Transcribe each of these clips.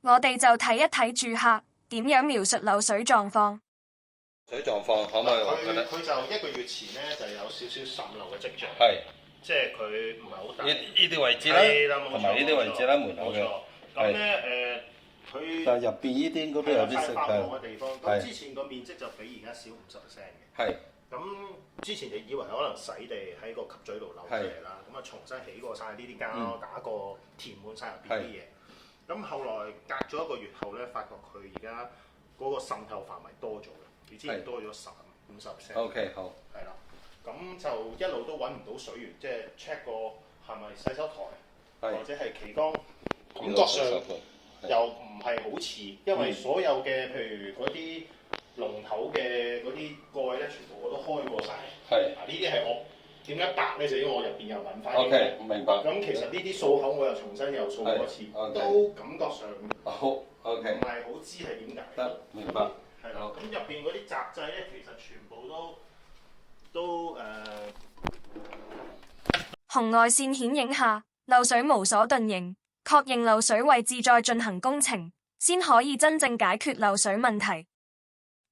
我哋就睇一睇住客點樣描述漏水狀況。水狀況可唔可以話覺得？佢就1個月前咧就有少少滲漏嘅跡象，係，即係佢唔係好大。呢啲位置啦，同埋呢啲位置啦，門口嘅。咁咧佢但係入邊呢啲應該都有啲色嘅地方。咁之前個面積就比而家少50%嘅。係。咁之前就以為可能洗地喺個吸嘴度漏出嚟啦，咁啊重新起過晒呢啲膠，打過填滿晒入邊啲嘢。咁後來隔咗1個月後咧，發覺佢而家嗰個滲透範圍多咗嘅，比之前多咗50%。OK， 好。係啦，咁就一路都揾唔到水源，即係 check 過係咪洗手台或者係旗桿，感覺上又唔係好似，因為所有嘅譬如嗰啲龍頭嘅嗰啲蓋咧，全部我都開過晒。係。呢啲係我點解白咧？就因為我入邊又揾翻。OK， 明白。咁其實呢啲掃口我又重新又掃過一次，都感覺上好 OK， 唔係好知係點解。得，明白。係啦，咁入邊嗰啲雜劑咧，其實全部都紅外線顯影下，漏水無所遁形，確認漏水位置再進行工程，先可以真正解決漏水問題。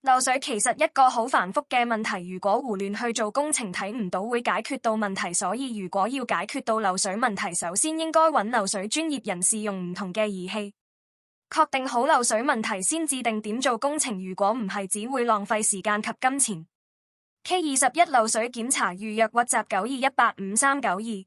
漏水其實一個好繁複嘅問題，如果胡亂去做工程，睇唔到會解決到問題。所以如果要解決到漏水問題，首先應該揾漏水專業人士用唔同嘅儀器，確定好漏水問題先至定點做工程。如果唔係，只會浪費時間及金錢。K21 漏水檢查預約WhatsApp 92185392。